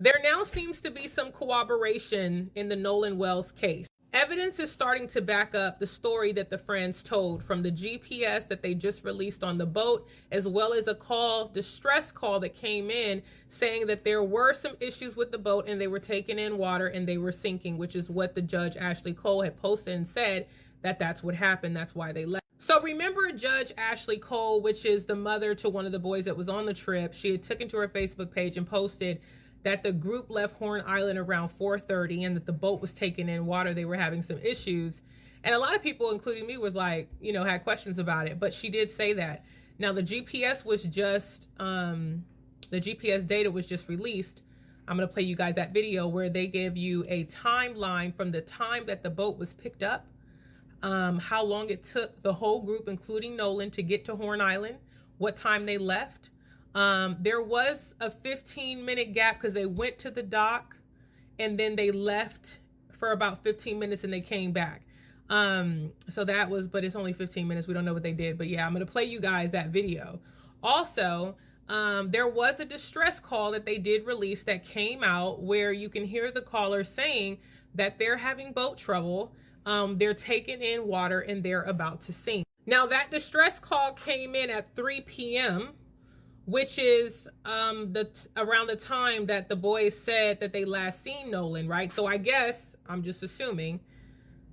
There now seems to be some corroboration in the Nolan Wells case. Evidence is starting to back up the story that the friends told, from the GPS that they just released on the boat, as well as a distress call that came in saying that there were some issues with the boat and they were taking in water and they were sinking, which is what the judge Ashley Cole had posted and said that that's what happened. That's why they left. So remember Judge Ashley Cole, which is the mother to one of the boys that was on the trip. She had taken to her Facebook page and posted that the group left Horn Island around 4:30 and that the boat was taking in water. They were having some issues. And a lot of people, including me, was like, had questions about it. But she did say that. Now, the GPS was just, the GPS data was just released. I'm going to play you guys that video where they give you a timeline from the time that the boat was picked up, how long it took the whole group, including Nolan, to get to Horn Island, what time they left. There was a 15-minute gap because they went to the dock and then they left for about 15 minutes and they came back. So that was, but it's only 15 minutes. We don't know what they did, but yeah, I'm going to play you guys that video. Also, there was a distress call that they did release that came out where you can hear the caller saying that they're having boat trouble. They're taking in water and they're about to sink. Now that distress call came in at 3 p.m., which is around the time that the boys said that they last seen Nolan, right? So I guess, I'm just assuming,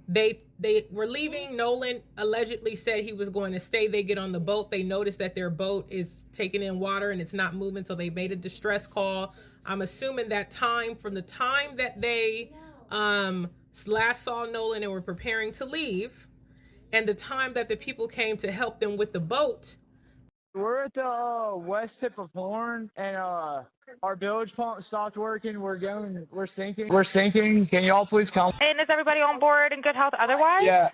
they were leaving. Nolan allegedly said he was going to stay. They get on the boat. They notice that their boat is taking in water and it's not moving, so they made a distress call. I'm assuming that time, from the time that they last saw Nolan and were preparing to leave, and the time that the people came to help them with the boat. We're at the west tip of Horn, and our bilge pump stopped working. We're sinking. Can y'all please come? And is everybody on board in good health otherwise? Yeah,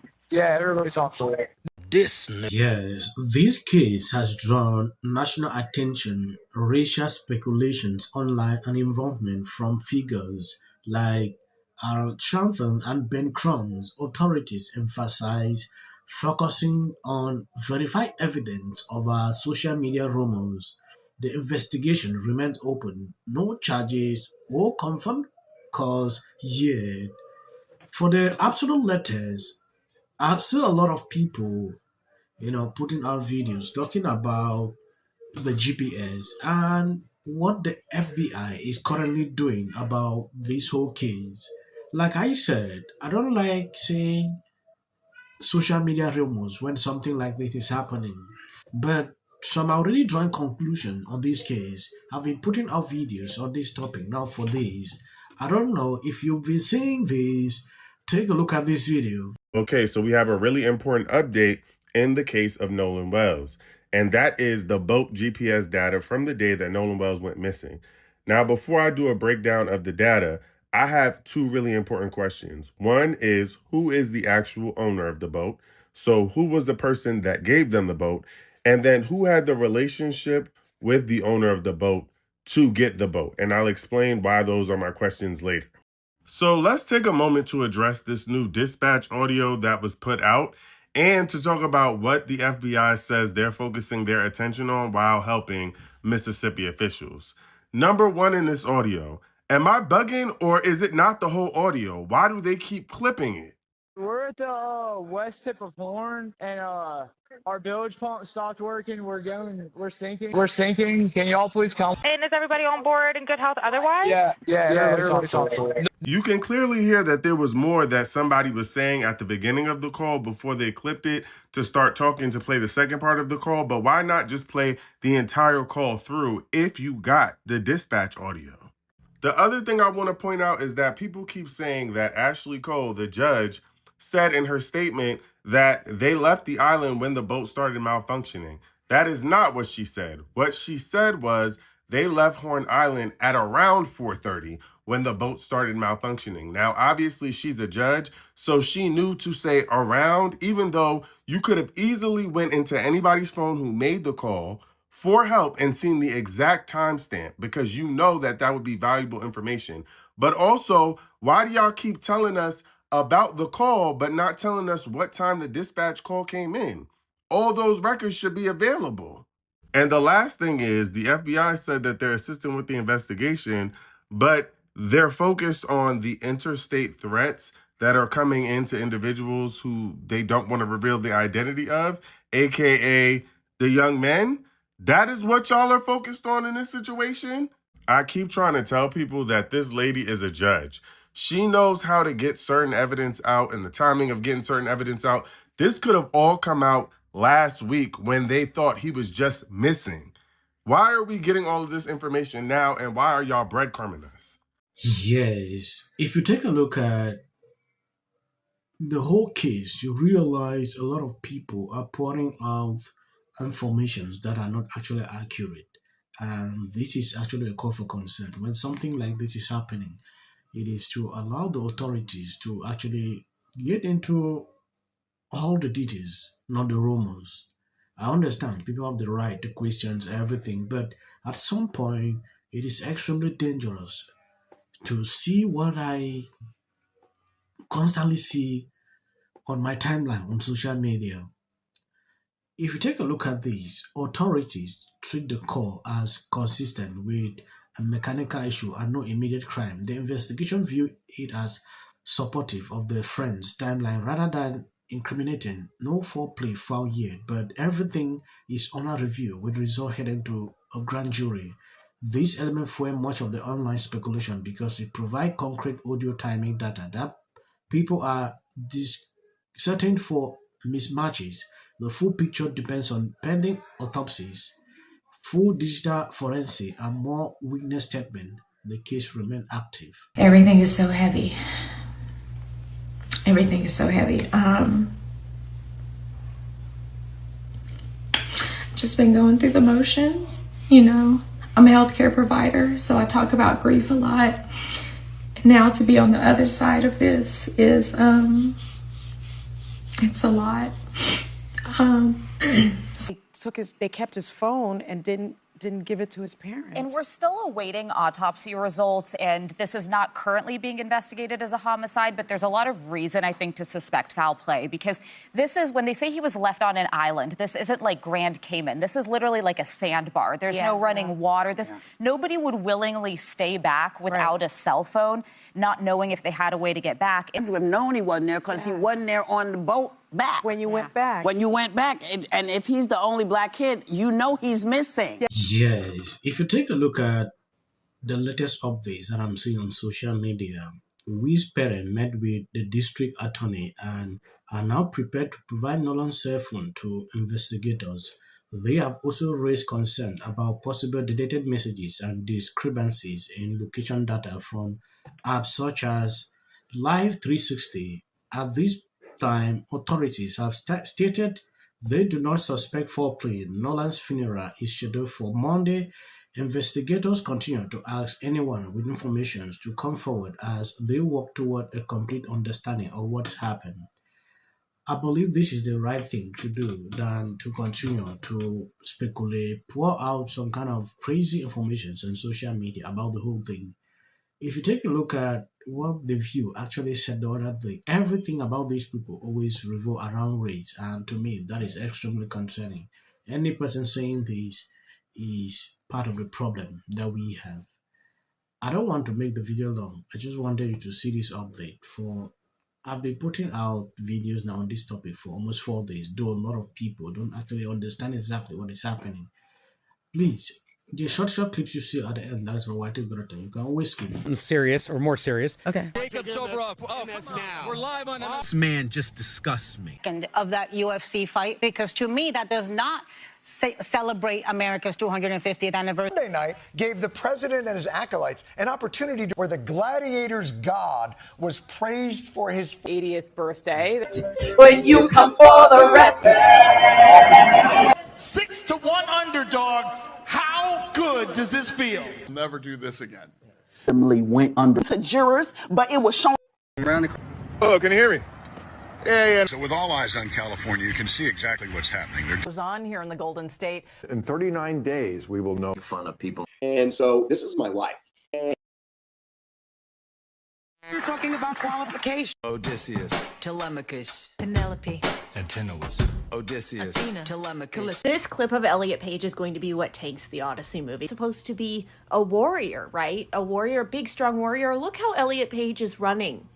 everybody's on board. Yes, this case has drawn national attention, racial speculations online, and involvement from figures like Al Sharpton and Ben Crum's. Authorities emphasize focusing on verified evidence over social media rumors. The investigation remains open. No charges or confirmed cause yet. For the absolute letters, I see a lot of people, putting out videos talking about the GPS and what the FBI is currently doing about this whole case. Like I said, I don't like seeing social media rumors when something like this is happening. But some are already drawing conclusion on this case. I've been putting out videos on this topic now for days. I don't know if you've been seeing this. Take a look at this video. Okay, so we have a really important update in the case of Nolan Wells, and that is the boat GPS data from the day that Nolan Wells went missing. Now, before I do a breakdown of the data, I have two really important questions. One is, who is the actual owner of the boat? So who was the person that gave them the boat? And then who had the relationship with the owner of the boat to get the boat? And I'll explain why those are my questions later. So let's take a moment to address this new dispatch audio that was put out and to talk about what the FBI says they're focusing their attention on while helping Mississippi officials. Number one in this audio, am I bugging or is it not the whole audio? Why do they keep clipping it? We're at the west tip of Horn, and our bilge pump stopped working. We're sinking. Can y'all please come? And is everybody on board in good health otherwise? Yeah, everybody's on board. You can clearly hear that there was more that somebody was saying at the beginning of the call before they clipped it to start talking to play the second part of the call. But why not just play the entire call through if you got the dispatch audio? The other thing I want to point out is that people keep saying that Ashley Cole, the judge, said in her statement that they left the island when the boat started malfunctioning. That is not what she said. What she said was they left Horn Island at around 4:30 when the boat started malfunctioning. Now, obviously, she's a judge, so she knew to say around, even though you could have easily went into anybody's phone who made the call for help and seen the exact timestamp, because you know that that would be valuable information. But also, why do y'all keep telling us about the call, but not telling us what time the dispatch call came in? All those records should be available. And the last thing is, the FBI said that they're assisting with the investigation, but they're focused on the interstate threats that are coming into individuals who they don't want to reveal the identity of, aka the young men. That is what y'all are focused on in this situation. I keep trying to tell people that this lady is a judge. She knows how to get certain evidence out and the timing of getting certain evidence out. This could have all come out last week when they thought he was just missing. Why are we getting all of this information now, and why are y'all breadcrumbing us? Yes, if you take a look at the whole case, you realize a lot of people are pouring out informations that are not actually accurate. And this is actually a call for concern. When something like this is happening, it is to allow the authorities to actually get into all the details, not the rumors. I understand people have the right to question everything, but at some point, it is extremely dangerous to see what I constantly see on my timeline on social media. If you take a look at these, authorities treat the call as consistent with a mechanical issue and no immediate crime. The investigation view it as supportive of the friend's timeline rather than incriminating. No foreplay found yet, but everything is under review with result heading to a grand jury. This element fuel much of the online speculation because it provides concrete audio timing data that people are certain for mismatches. The full picture depends on pending autopsies, full digital forensic, and more witness statement. The case remains active. Everything is so heavy. Everything is so heavy. Just been going through the motions. You know, I'm a healthcare provider, so I talk about grief a lot. And now to be on the other side of this is, it's a lot. They kept his phone and didn't give it to his parents. And we're still awaiting autopsy results, and this is not currently being investigated as a homicide, but there's a lot of reason, I think, to suspect foul play, because this is, when they say he was left on an island, this isn't like Grand Cayman. This is literally like a sandbar. There's no running water. Nobody would willingly stay back without a cell phone, not knowing if they had a way to get back. You would have known he wasn't there because he wasn't there on the boat back. When you went back. When you went back. And if he's the only black kid, you know he's missing. Yes, if you take a look at the latest updates that I'm seeing on social media, Wiz parents met with the district attorney and are now prepared to provide Nolan's cell phone to investigators. They have also raised concern about possible deleted messages and discrepancies in location data from apps such as Live 360. At this time, authorities have stated they do not suspect foul play. Nolan's funeral is scheduled for Monday. Investigators continue to ask anyone with information to come forward as they work toward a complete understanding of what happened. I believe this is the right thing to do than to continue to speculate, pour out some kind of crazy information on social media about the whole thing. If you take a look at what The View actually said the other day, everything about these people always revolve around race, and to me, that is extremely concerning. Any person saying this is part of the problem that we have. I don't want to make the video long. I just wanted you to see this update. I've been putting out videos now on this topic for almost 4 days, though a lot of people don't actually understand exactly what is happening. Please, the short clips you see at the end, that is for Whitey Grotto. You can always skip it. Serious or more serious. Okay. Jacob Sobroff. We're live on this man just disgusts me. Of that UFC fight, because to me that does not celebrate America's 250th anniversary. Monday night gave the president and his acolytes an opportunity where the gladiator's god was praised for his 80th birthday. When you come for the rest. 6-1 underdog. How good does this feel? Never do this again. Went under to jurors, but it was shown. Oh, can you hear me? Yeah. So with all eyes on California, you can see exactly what's happening. It was on here in the Golden State. In 39 days, we will know. In front of people. And so this is my life. You're talking about qualification. Odysseus, Telemachus, Penelope, Antinous, Odysseus, Athena, Telemachus. This clip of Elliot Page is going to be what tanks the Odyssey movie. It's supposed to be a warrior, right? A warrior, a big, strong warrior. Look how Elliot Page is running.